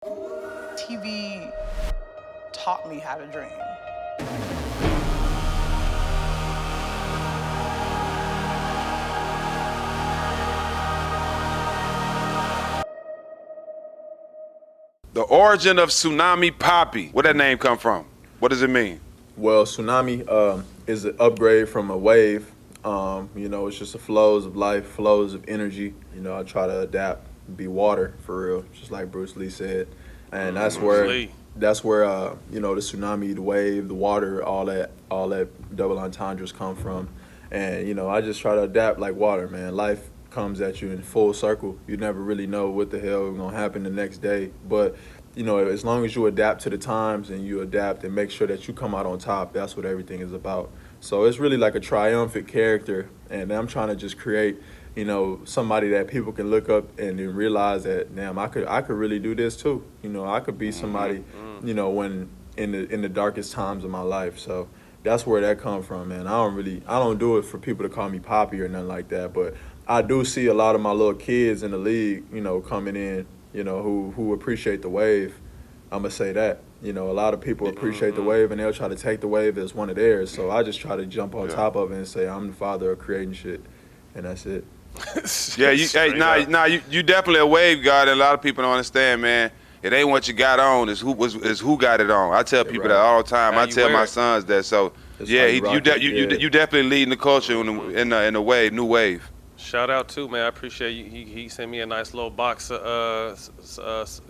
TV taught me how to dream. The origin of Tsunami Poppy. Where that name come from? What does it mean? Well, tsunami is an upgrade from a wave. It's just the flows of life, flows of energy. I try to adapt, be water for real, just like Bruce Lee said, and that's where the tsunami, the wave, the water, all that double entendres come from. And I just try to adapt like water, man. Life comes at you in full circle. You never really know what the hell is gonna happen the next day, but as long as you adapt to the times and you adapt and make sure that you come out on top, that's what everything is about. So it's really like a triumphant character, and I'm trying to just create, somebody that people can look up and then realize that, damn, I could really do this too. I could be somebody, when in the darkest times of my life. So that's where that comes from, man. I don't do it for people to call me Poppy or nothing like that, but I do see a lot of my little kids in the league, coming in, who appreciate the wave. I'm gonna say that. A lot of people appreciate the wave and they'll try to take the wave as one of theirs. So I just try to jump on top of it and say I'm the father of creating shit, and that's it. Yeah, you definitely a wave god, and a lot of people don't understand, man. It ain't what you got on, is who got it on. I tell people that all the time. I tell my sons that. So you definitely leading the culture in the wave, new wave. Shout out too, man. I appreciate you. He sent me a nice little box of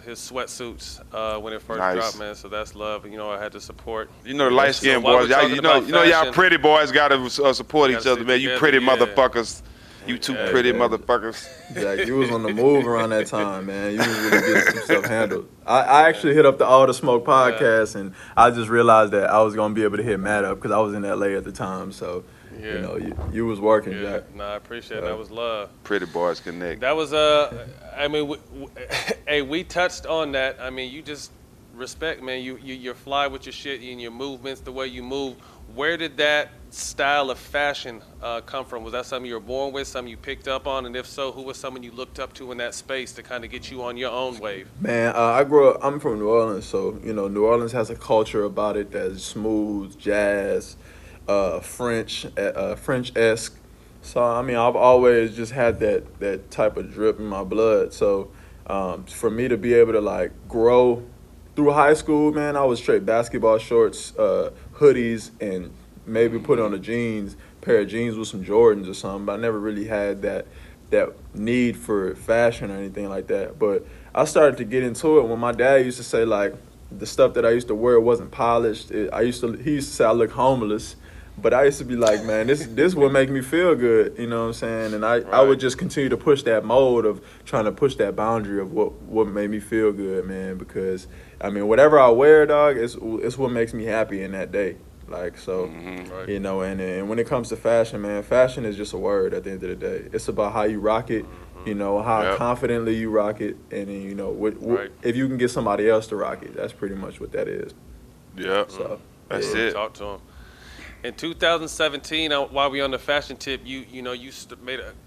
his sweatsuits when it first dropped, man. So that's love. I had to support. The light skinned boys, y'all pretty boys gotta support each other, man. You pretty motherfuckers. You two pretty motherfuckers. Jack, you was on the move around that time, man. You was really getting some stuff handled. I actually hit up the All the Smoke podcast, and I just realized that I was gonna be able to hit Matt up because I was in LA at the time. So. Yeah. You was working, Jack. No, I appreciate it. That was love. Pretty boys connect. That was we touched on that. I mean, you just respect, man. You're fly with your shit and your movements, the way you move. Where did that style of fashion come from? Was that something you were born with, something you picked up on? And if so, who was someone you looked up to in that space to kind of get you on your own wave? Man, I'm from New Orleans, so, New Orleans has a culture about it that's smooth, jazz, French-esque. So, I've always just had that type of drip in my blood. So, for me to be able to, grow through high school, man, I was straight basketball shorts, hoodies, and maybe put on pair of jeans with some Jordans or something. But I never really had that need for fashion or anything like that. But I started to get into it when my dad used to say, the stuff that I used to wear wasn't polished. He used to say I look homeless. But I used to be like, man, this would make me feel good, you know what I'm saying? And I would just continue to push that mold of trying to push that boundary of what made me feel good, man. Because, whatever I wear, dog, it's what makes me happy in that day. And when it comes to fashion, man, fashion is just a word at the end of the day. It's about how you rock it, how confidently you rock it. And then, if you can get somebody else to rock it, that's pretty much what that is. Yeah, so that's it. Talk to him. In 2017, while we on the fashion tip, you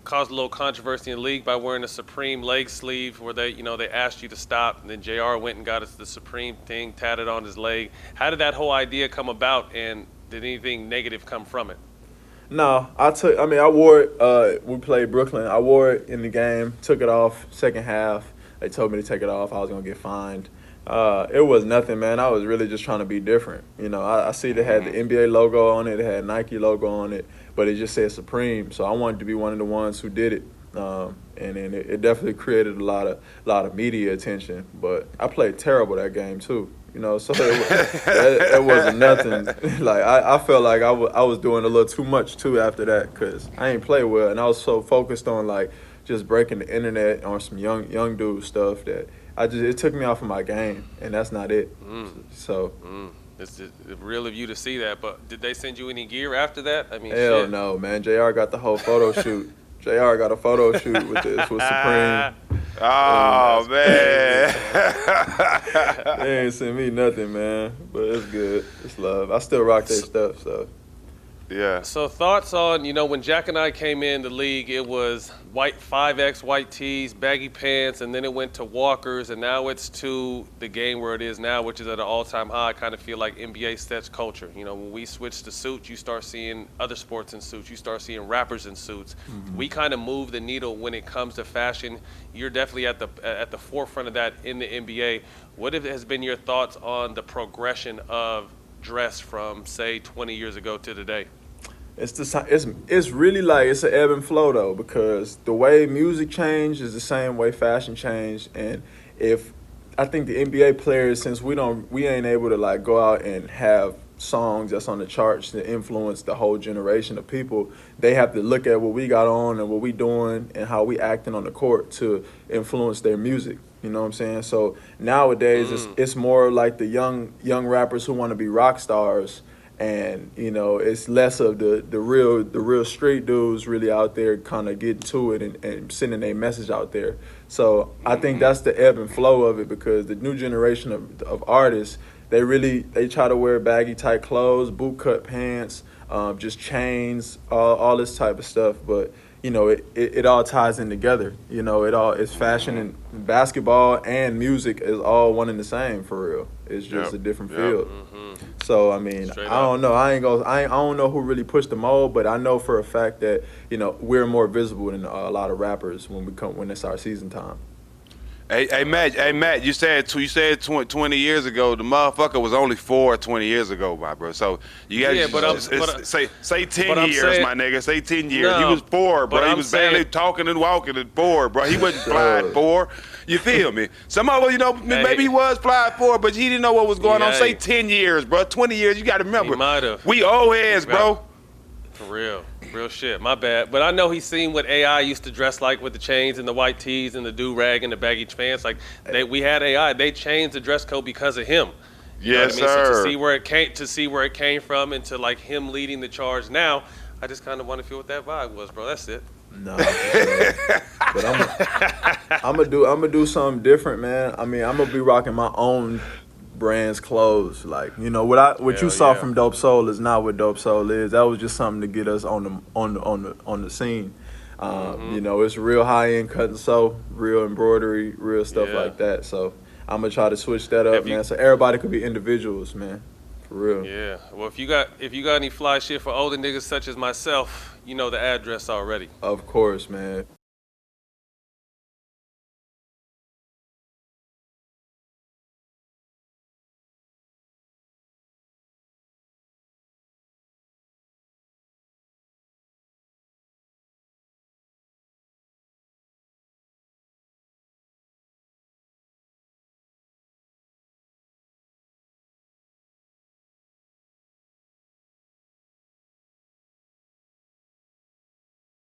caused a little controversy in the league by wearing a Supreme leg sleeve, where they asked you to stop, and then JR went and got us the Supreme thing tatted on his leg. How did that whole idea come about, and did anything negative come from it? No, I wore it. We played Brooklyn. I wore it in the game. Took it off second half. They told me to take it off. I was gonna get fined. It was nothing, man. I was really just trying to be different. I see they had the NBA logo on it, it had Nike logo on it, but it just said Supreme. So I wanted to be one of the ones who did it. And then it definitely created a lot of media attention. But I played terrible that game too. So it wasn't nothing. I felt like I was doing a little too much too after that, because I ain't play well, and I was so focused on just breaking the internet on some young dude stuff that it took me off of my game, and that's not it. So it's real of you to see that. But did they send you any gear after that? Hell shit. No, man. JR got the whole photo shoot. JR got a photo shoot with Supreme. Oh man, they ain't send me nothing, man. But it's good. It's love. I still rock their stuff. So Yeah. So thoughts on, when Jack and I came in the league, it was white 5X white tees, baggy pants, and then it went to walkers, and now it's to the game where it is now, which is at an all-time high. I kind of feel like NBA sets culture. When we switch to suits, you start seeing other sports in suits. You start seeing rappers in suits. Mm-hmm. We kind of move the needle when it comes to fashion. You're definitely at the forefront of that in the NBA. What has been your thoughts on the progression of dress from, say, 20 years ago to today? It's really like it's an ebb and flow though, because the way music changed is the same way fashion changed. And if I think the NBA players, since we ain't able to like go out and have songs that's on the charts to influence the whole generation of people, they have to look at what we got on and what we doing and how we acting on the court to influence their music. You know what I'm saying? So nowadays it's more like the young rappers who want to be rock stars, and it's less of the real street dudes really out there kind of getting to it and sending a message out there. So I think that's the ebb and flow of it, because the new generation of artists, they try to wear baggy tight clothes, boot cut pants, just chains, all this type of stuff, but it all ties in together. It's fashion and basketball and music is all one and the same for real. It's just a different field. Mm-hmm. So I mean, I don't know. I don't know who really pushed the mold, but I know for a fact that we're more visible than a lot of rappers when it's our season time. Hey, Matt, you said 20 years ago. The motherfucker was only 20 years ago, my bro. So you gotta say 10 years, my nigga. Say 10 years. No, he was 4, bro. He was barely talking and walking at 4, bro. He wasn't flying 4. You feel me? Some of them, maybe he was flying 4, but he didn't know what was going on. Say 10 years, bro. 20 years. You gotta remember. He might have. We old heads, bro. For real shit. My bad. But I know he's seen what AI used to dress like with the chains and the white tees and the do-rag and the baggy pants. Like we had AI. They changed the dress code because of him. You yes, know what I mean? sir. So to see where it came from, and to like him leading the charge now, I just kind of want to feel what that vibe was, bro. That's it. No, but I'm gonna do something different, man. I mean, I'm gonna be rocking my own brand's clothes. Like, what you saw from Dope Soul is not what Dope Soul is. That was just something to get us on the scene. It's real high end cut and sew, real embroidery, real stuff like that. So I'm gonna try to switch that up, man. So everybody could be individuals, man. For real. Yeah. Well, if you got any fly shit for older niggas such as myself, you know the address already. Of course, man.